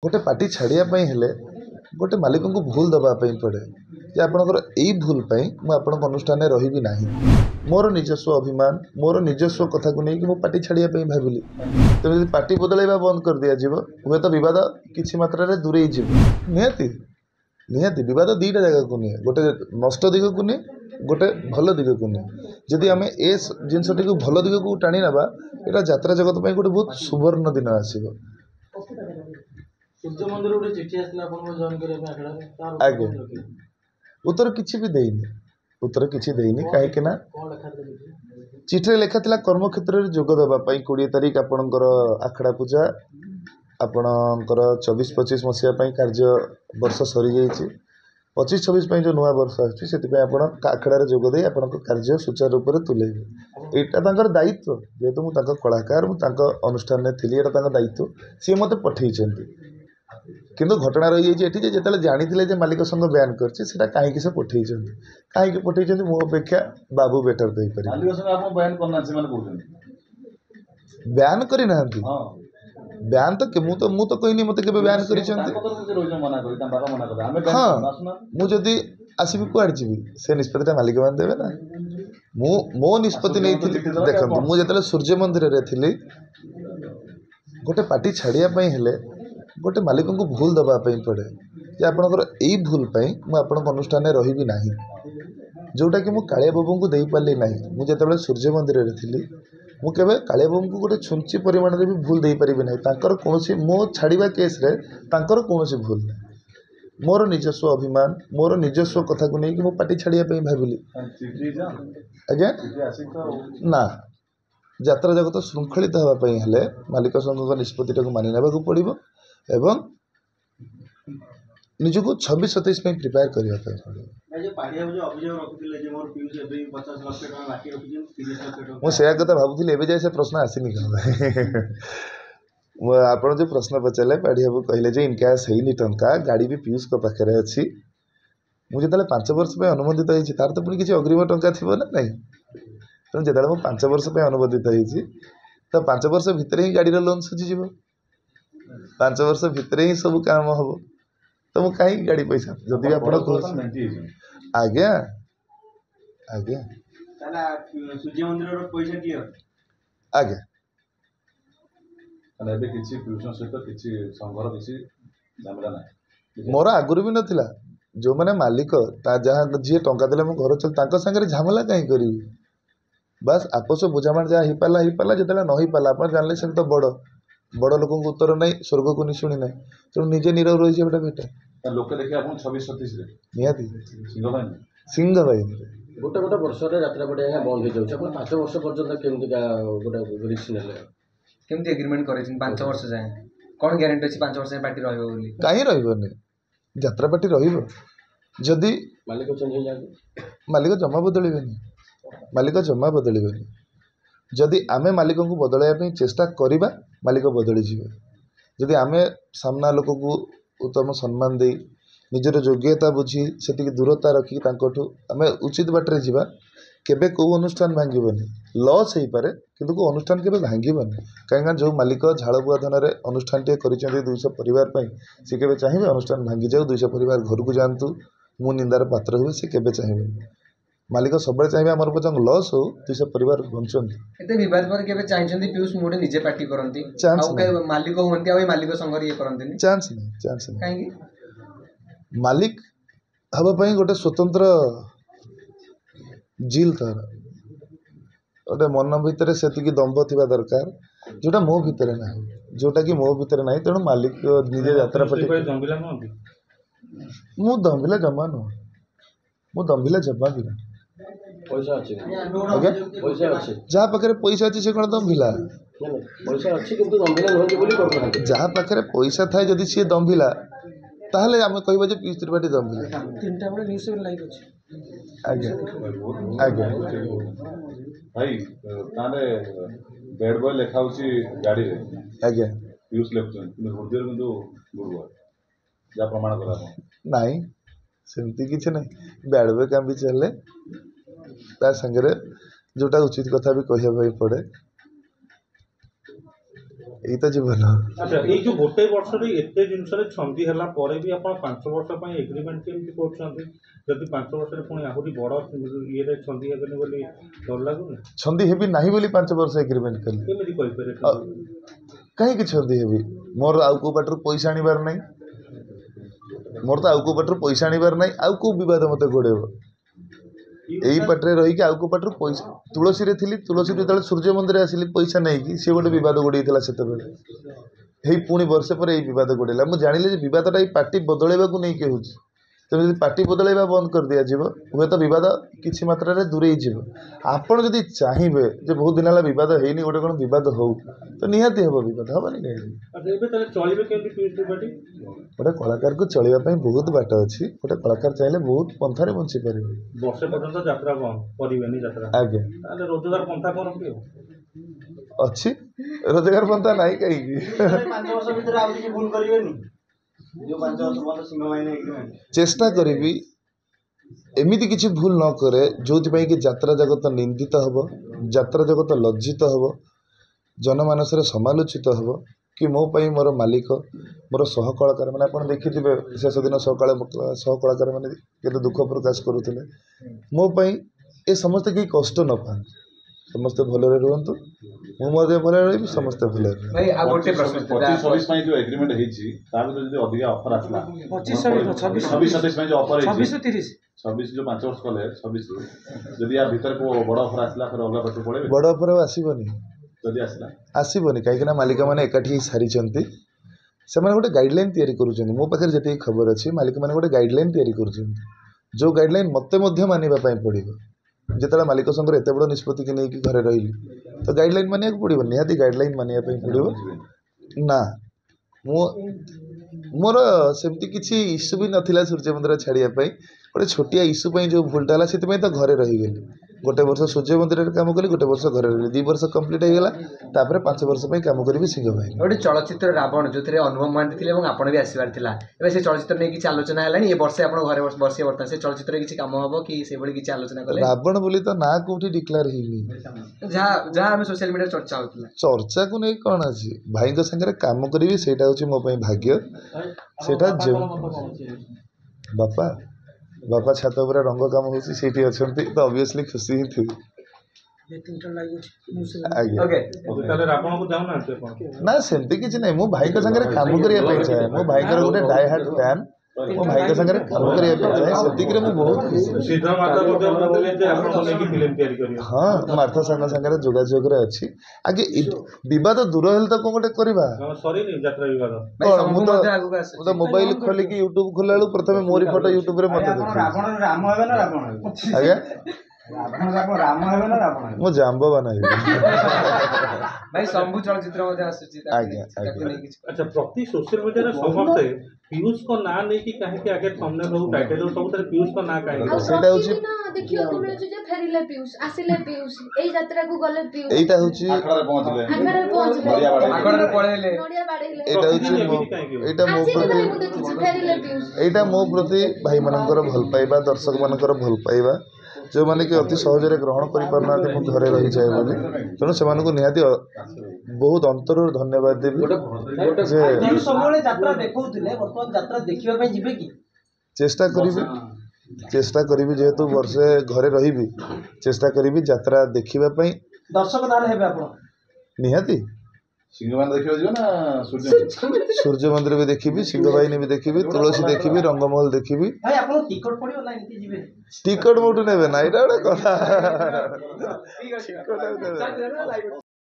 गोटे पार्टी छाड़िया हेले गोटे मालिक को भूल दबापी पड़े जे आपणकर यही भूल मुझे अनुष्ठान रही ना मोर निजस्व अभिमान मोर निजस्व कथा को लेकिन मुझे पार्टी छाड़िया भाविली तो जब पार्टी बदलैवा बंद कर दि जाव हुए तो बद किसी मात्रा दूरे निहाती निहाती बद दुईटा जगह को निए गोटे नष्ट दिग को नहीं गोटे भल दिग को नहीं जदि आम ए जिनटी को भल दिग को टाणी ना यहाँ यात्रा जगत पर गोटे बहुत सुवर्ण दिन आसो सूर्य मंदिर गोटे चिठी आसला जॉइन करने आगे उत्तर किसी भी देनी उत्तर किसी देनी कहीं ना चिठी लिखा था कर्म क्षेत्र में जोग देवाई 20 तारीख आपणकर आखड़ा पूजा आपणकर 24-25 मसीहा कार्य वर्ष सरी जाइए 25-26 जो नुआ वर्ष आखड़ा जोग दे आपण कार्य सुचारू रूप से तुलेबे यहाँ दायित्व जेहेतु मुझे कलाकार मुझे अनुष्ठान में थी यहाँ दायित्व सी मत पठे किंतु घटना रही जाइए जो जानी मालिक संघ बयान करता कहीं से पठे कहीं पठे मो अपेक्षा बाबू बेटर बयान करना बयान तो मुझे कहनी मत के बयान कर हाँ मुझे आसबि कुआड़ जी से निष्पत्ति मालिक मान देवे ना मो निष्पत्ति नहीं देखो मुझे सूर्य मंदिर में थी गोटे पार्टी छाड़िया गोटे मालिक को भूल दबापी पड़े जे आपणकर यही भूल मुझे अनुष्ठान रही ना जोटा कि मुझे कालिया बाबू को दे पारि ना मुझे सूर्य मंदिर में थी मुझे कालिया बाबू को गोटे छुंची परिमाण में भी भूल दे पारि ना कौन मो छाड़ा केस कौन भूल ना मोर निजस्व अभिमान मोर निजस्व कथा को लेकिन मुझे पार्टी छाड़िया भाविली आज्ञा ना यात्रा जगत श्रृंखलित होगापी हेले मालिक संघ निष्पत्ति को मानि ना पड़ो एवं निजको 26-27 में प्रिपेयर करने मुझे कथा भावुली एवं जाए से प्रश्न आसनी आप जो प्रश्न पचारे पाढ़ी बाबू कहले इनकैश है टंका गाड़ी भी पीयूष पाखे अच्छी मुझे 5 वर्ष अनुमोदित होती तार तो पुणी किसी अग्रिम टंका थी ना नहीं तेणु जो 5 वर्ष अनुमोदित होती तो 5 वर्ष भितर ही गाड़ी लोन सुझीज 5 वर्ष भितर ही सब काम हम तो मुझे कहीं गाड़ी पैसा जदि आप आज्ञा आज्ञा आज्ञा मोर आगुरी भी नाला जो मैंने मालिक जहाँ जी टंका देले मो घर चल सागर झमेला कहीं करी बस आपस बुझामण जहाँ हो पाला जो न हो पाला आप जानले से तो बड़ बड़ लोक उत्तर नहीं स्वर्ग को निशुणी ना तेणु निजे नीरव रही है बेटा लोक देखिए 26-27 निहाती सिंह बाहिनी गोटे गोटे वर्ष यात्रा पड़े बंद हो जाए 5 वर्ष पर्यटन केमती गोटे रिस्क ने केमती एग्रीमेंट कर 5 वर्ष जाए कौन ग्यारंटी अच्छी 5 वर्ष पार्टी रही कहीं रही यात्रा पार्टी रदि मालिक चेंज हो जाए मालिक जमा बदलवे मालिक जमा बदलवे जदि आमे मालिक को बदलवाई चेष्टा करवा मालिक बदली जाए जदि आमे सामना लोक को उत्तम सम्मान दे निजर योग्यता बुझी से दूरता रखी आम उचित बाटर जावा केबे को अनुष्ठान भांगनी लॉस हो पारे किंतु को अनुष्ठान केबे भांगनी कहीं जो मालिक झाड़ बुआ धन अनुष्ठान टे कर 200 परिवार सी केबे चाहिए अनुष्ठान भांगी जाऊ 200 परिवार घर को जातु मु निंदार पात्र हुए सी केबे चाहिए मालिक सब चाहिए आम पर्यटन लॉस हो 200 परिवार बंचते विवाद पर केबे चाहिए पीयूष मोटे निजे पार्टी करती मालिक होती मालिक संग ये करती चांस नहीं मालिक हाँपाई गोटे स्वतंत्र जिल तार गोटे मन भितर से दम्भ थी दरकार जोटा मो भितर ना जोटा कि मो भितर ना तेणु मालिक निजे यात्रा पटी मु दम्भिला जमा नुह मु दम्भिला जमा भी ना जहाँ पाखे पैसा अच्छी से कौन दम्भिला जहाँ पाखे पैसा थाए जदि सी दम्भिला ताहले आम कह पीयूष त्रिपाठी दम्भिला आज्ञा आज्ञा भाई ताने बेड बॉय लेखा होची गाड़ी रे आज्ञा पीयूष लेखुछन किंतु हृदय किंतु गुड बॉय जा प्रमाण करा नहीं सेमती किसी नहीं बैड बॉय काम भी चले ता संगे जोटा उचित कथा भी कहया पड़े ଏଇ ତ ଜୀବନ। ଆଚ୍ଛା ଏଇ ଯୋଉ ଗୋଟେ ବର୍ଷରେ ଏତେ ଜିନିଷରେ ଛନ୍ଦି ହେଲା ପରେ ବି ଆପଣ 5 ବର୍ଷ ପାଇଁ ଏଗ୍ରିମେଣ୍ଟ କେମିତି କରୁଛନ୍ତି? ଯଦି 5 ବର୍ଷରେ ପୁଣି ଆହୁରି ବଡ଼ ଇଏରେ ଛନ୍ଦି ହେବେନି ବୋଲି ଡର ଲାଗୁନି? ଛନ୍ଦି ହେବି ନାହିଁ ବୋଲି 5 ବର୍ଷ ଏଗ୍ରିମେଣ୍ଟ କଲି। କେମିତି କହିପାରିବେ? କାହିଁକି ଛନ୍ଦି ହେବି? ମୋର ଆଉ କେଉଁ ପାଟରୁ ପଇସା ଆଣିବାର ନାହିଁ। ମୋର ତ ଆଉ କେଉଁ ପାଟରୁ ପଇସା ଆଣିବାର ନାହିଁ। ଆଉ କେଉଁ ବିବାଦ ମୋତେ ଗୋଡ଼େଇବ? ଏଇ ପାଟରେ ରହିକି ଆଉ କେଉଁ ପାଟରୁ ପଇସା। ତୁଳସୀରେ ଥିଲି, ତୁଳସୀରୁ ଯେତେବେଳେ ସୂର୍ଯ୍ୟ ମନ୍ଦିର ଆସିଲି ପଇସା ନେଇକି, ସିଏ ଗୋଟେ ବିବାଦ ଗୋଡ଼େଇଥିଲା ସେତେବେଳେ। ହେଇ ପୁଣି ବର୍ଷେ ପରେ ଏଇ ବିବାଦ ଗୋଡ଼େଇଲା। ମୁଁ ଜାଣିଲି ଯେ ବିବାଦଟା ଏଇ ପାର୍ଟି ବଦଳେଇବାକୁ ନେଇକି ହେଉଛି। ତେଣୁ ଯଦି ପାର୍ଟି ବଦଳେଇବା ବନ୍ଦ କରିଦିଆଯିବ ହୁଏତ ବିବାଦ କିଛି ମାତ୍ରାରେ ଦୂରେଇ ଯିବ। ଆପଣ ଯଦି ଚାହିଁବେ ଯେ ବହୁତ ଦିନ ହେଲା ବିବାଦ ହେଇନି, ଗୋଟେ କ'ଣ ବିବାଦ ହଉ, ତ ନିହାତି ହେବ ବିବାଦ, ହେବନି କାହିଁକି? ଏବେ ତାହେଲେ ଚଳିବେ କେମିତି ପିୟୁଷ ତ୍ରିପାଠୀ? ଗୋଟେ କଳାକାରକୁ ଚଳିବା ପାଇଁ ବହୁତ ବାଟ ଅଛି। ଗୋଟେ କଳାକାର ଚାହିଁଲେ ବହୁତ ପନ୍ଥାରେ ବଞ୍ଚିପାରିବ। ବର୍ଷେ ପର୍ଯ୍ୟନ୍ତ ଯାତ୍ରା ବନ୍ଦ କରିବେନି ଯାତ୍ରା? ଆଜ୍ଞା। ତାହେଲେ ରୋଜଗାର ପନ୍ଥା କ'ଣ ରଖିବ? ଅଛି, ରୋଜଗାର ପନ୍ଥା ନାହିଁ କାହିଁକି? 5 ବର୍ଷ ଭିତରେ ଆଉ କିଛି ଭୁଲ କରିବେନି? ଯୋଉ 5 ବର୍ଷ ପର୍ଯ୍ୟନ୍ତ ସିଂହବାହିନୀ ଚେଷ୍ଟା କରିବି ଏମିତି କିଛି ଭୁଲ ନ କରେ ଯେଉଁଥିପାଇଁ କି ଯାତ୍ରା ଜଗତ ନିନ୍ଦିତ ହେବ, ଯାତ୍ରା ଜଗତ ଲଜ୍ଜିତ ହେବ, ଜନମାନସରେ ସମାଲୋଚିତ ହେବ କି ମୋ ପାଇଁ ମୋର ମାଲିକ, ମୋର ସହକଳାକାରମାନେ, ଆପଣ ଦେଖିଥିବେ ଶେଷ ଦିନ ସହକଳାକାରମାନେ କେତେ ଦୁଃଖ ପ୍ରକାଶ କରୁଥିଲେ। ମୋ ପାଇଁ ଏ ସମସ୍ତେ କେହି କଷ୍ଟ ନ ପାଆନ୍ତୁ, ସମସ୍ତେ ଭଲରେ ରୁହନ୍ତୁ, ମୁଁ ମଧ୍ୟ ଭଲରେ ରହିବି, ସମସ୍ତେ ଭଲରେ ରହିବେ। ଭାଇ ଆଉ ଗୋଟେ ପ୍ରଶ୍ନ 25-26 ପାଇଁ ଯୋଉ ଏଗ୍ରିମେଣ୍ଟ ହେଇଛି ତା ଭିତରେ ଯଦି ଅଧିକା ଅଫର ଆସିଲା 26-27 ପାଇଁ ଯୋଉ ଅଫର ହେଇଛି 26 ଯୋଉ 5 ବର୍ଷ କଲେ 26 ଯଦି ୟା ଭିତରେ କୋଉ ବଡ଼ ଅଫର ଆସିଲା ଫେର ଅଲଗା ପାଖକୁ ପଳେଇବେ? ବଡ଼ ଅଫର ଆଉ ଆସିବନି, ଯଦି ଆସିଲା ଆସିବନି। କାହିଁକିନା ମାଲିକମାନେ ଏକାଠି ହେଇ ସାରିଛନ୍ତି। ସେମାନେ ଗୋଟେ ଗାଇଡ଼ଲାଇନ୍ ତିଆରି କରୁଛନ୍ତି। ମୋ ପାଖରେ ଯେତିକି ଖବର ଅଛି ମାଲିକମାନେ ଗୋଟେ ଗାଇଡ଼ଲାଇନ୍ ତିଆରି କରୁଛନ୍ତି, ଯେଉଁ ଗାଇଡ଼ଲାଇନ୍ ମୋତେ ମଧ୍ୟ ମାନିବା ପାଇଁ ପଡ଼ିବ। ଯେତେବେଳେ ମାଲିକ ସଂଘର ଏତେ ବଡ଼ ନିଷ୍ପତ୍ତିକି ନେଇକି ଘରେ ରହିଲି ତ ଗାଇଡ଼ଲାଇନ୍ ମାନିବାକୁ ପଡ଼ିବ, ନିହାତି ଗାଇଡ଼ଲାଇନ୍ ମାନିବା ପାଇଁ ପଡ଼ିବ। ନା, ମୋର ସେମିତି କିଛି ଇସ୍ୟୁ ବି ନଥିଲା ସୂର୍ଯ୍ୟ ମନ୍ଦିର ଛାଡ଼ିବା ପାଇଁ। ଗୋଟେ ଛୋଟିଆ ଇସ୍ୟୁ ପାଇଁ ଯେଉଁ ଭୁଲଟା ହେଲା ସେଥିପାଇଁ ତ ଘରେ ରହିଗଲି। ଗୋଟେ ବର୍ଷ ସୂର୍ଯ୍ୟ ମନ୍ଦିରରେ କାମ କଲି, ଗୋଟେ ବର୍ଷ ଘରେ ରହିଲି, 2 ବର୍ଷ କମ୍ପ୍ଲିଟ୍ ହେଇଗଲା। ତାପରେ 5 ବର୍ଷ ପାଇଁ କାମ କରିବି ସିଂହବାହିନୀ। ଗୋଟେ ଚଳଚ୍ଚିତ୍ର ରାବଣ ଯେଉଁଥିରେ ଅନୁଭବ ମହାନ୍ତି ଥିଲେ ଏବଂ ଆପଣ ବି ଆସିବାର ଥିଲା, ଏବେ ସେ ଚଳଚ୍ଚିତ୍ର ନେଇ କିଛି ଆଲୋଚନା ହେଲାଣି? ଏ ବର୍ଷେ ଆପଣ ଘରେ ବସିବେ ବର୍ତ୍ତମାନ, ସେ ଚଳଚ୍ଚିତ୍ରରେ କିଛି କାମ ହେବ କି ସେଭଳି କିଛି ଆଲୋଚନା କଲେ? ରାବଣ ବୋଲି ତ ନାଁ କୋଉଠି ଡିକ୍ଲେୟାର ହେଇନି। ଯାହା ଆମେ ସୋସିଆଲ ମିଡ଼ିଆରେ ଚର୍ଚ୍ଚା ହେଉଥିଲା। ଚର୍ଚ୍ଚାକୁ ନେଇ କ'ଣ ଅଛି? ଭାଇଙ୍କ ସାଙ୍ଗରେ କାମ କରିବି ସେଇଟା ହେଉଛି ମୋ ପାଇଁ ଭାଗ୍ୟ। ସେଇଟା ଯେଉଁ ବାପା ଛାତ ଉପରେ ରଙ୍ଗ କାମ ହେଉଛି ସେଇଠି ଅଛନ୍ତି ତ ଅବଭିୟସଲି ଖୁସି ହିଁ ଥିବି। ଆଜ୍ଞା। ତାହେଲେ ରାବଣକୁ ଯାଉନାହାନ୍ତି ଆପଣ? ନା ସେମିତି କିଛି ନାହିଁ, ମୁଁ ଭାଇଙ୍କ ସାଙ୍ଗରେ କାମ କରିବା ପାଇଁ ଚାହେଁ। ମୋ ଭାଇଙ୍କର ଗୋଟେ ଡାଇ ହାର୍ଟ ଫ୍ୟାନ୍, ମୋ ଭାଇଙ୍କ ସାଙ୍ଗରେ କାମ କରିବା ପାଇଁ ଚାହେଁ, ସେତିକିରେ ମୁଁ ବହୁତ ଖୁସି। ହଁ, ମାର୍ଥା ସାଙ୍ଗରେ ଯୋଗାଯୋଗରେ ଅଛି। ଆଗେ ବିବାଦ ଦୂର ହେଲେ ତ କ'ଣ ଗୋଟେ କରିବା। କ'ଣ ମୁଁ ତ ମୋବାଇଲ ଖୋଲିକି ୟୁଟ୍ୟୁବ ଖୋଲିଲା ବେଳକୁ ପ୍ରଥମେ ମୋରି ଫଟୋ ୟୁଟ୍ୟୁବରେ ମୋତେ ଆଜ୍ଞା ମୁଁ ଜାମ୍ବବାନ ହେବି। ଭାଇ ଶମ୍ଭୁ ଚଳଚ୍ଚିତ୍ର ମଧ୍ୟ ଆସୁଛି। ଆଜ୍ଞା। ଆଚ୍ଛା, ପ୍ରତି ସୋସିଆଲ ମିଡ଼ିଆରେ ସମସ୍ତେ ପିୟୁଷଙ୍କ ନାଁ ନେଇକି କାହିଁକି ଆଗେ ଥମ୍ବନେଲ୍ ହଉ ଟାଇଟଲ୍ ହଉ ସବୁଥିରେ ପିୟୁଷଙ୍କ ନାଁ କାହିଁକି? ସେଇଟା ହେଉଛି ଦେଖିବାକୁ ମିଳୁଛି ଯେ ଫେରିଲେ ପିୟୁଷ, ଆସିଲେ ପିୟୁଷ, ଏଇ ଯାତ୍ରାକୁ ଗଲେ ପିୟୁଷ, ଏଇଟା ହେଉଛି ଆଖଡ଼ାରେ ପହଞ୍ଚିଲେ, ଆଗରେ ପଳେଇଲେ, ନଡ଼ିଆ ବାଡ଼େଇଲେ। ଏଇଟା ହେଉଛି ଏଇଟା ମୋ ପ୍ରତି ଭାଇମାନଙ୍କର ଭଲ ପାଇବା, ଦର୍ଶକମାନଙ୍କର ଭଲ ପାଇବା, ଯେଉଁମାନେ କି ଅତି ସହଜରେ ଗ୍ରହଣ କରିପାରୁନାହାନ୍ତି ମୁଁ ଘରେ ରହିଯାଏ ବୋଲି। ତେଣୁ ସେମାନଙ୍କୁ ନିହାତି ବହୁତ ଅନ୍ତରରୁ ଧନ୍ୟବାଦ ଦେବି ଯେ ସବୁବେଳେ ଯାତ୍ରା ଦେଖଉଥିଲେ, ବର୍ତ୍ତମାନ ଯାତ୍ରା ଦେଖିବା ପାଇଁ ଯିବେ କି? ଚେଷ୍ଟା କରିବି ଯେହେତୁ ବର୍ଷେ ଘରେ ରହିବି, ଚେଷ୍ଟା କରିବି ଯାତ୍ରା ଦେଖିବା ପାଇଁ। ଦର୍ଶକ ତାହେଲେ ହେବେ ଆପଣ? ନିହାତି। ସିଂହବାହିନୀ ଦେଖିବାକୁ ଯିବେ ନା ସୂର୍ଯ୍ୟ ମନ୍ଦିର ବି ଦେଖିବି, ସିଂହବାହିନୀ ବି ଦେଖିବି, ତୁଳସୀ ଦେଖିବି, ରଙ୍ଗମହଲ ଦେଖିବି। ଭାଇ ଆପଣଙ୍କୁ ଟିକଟ ପଡ଼ିବ ନା ଏମିତି ଯିବେ? ଟିକଟ ମୋଠୁ ନେବେ ନା, ଏଇଟା ଗୋଟେ କଥା।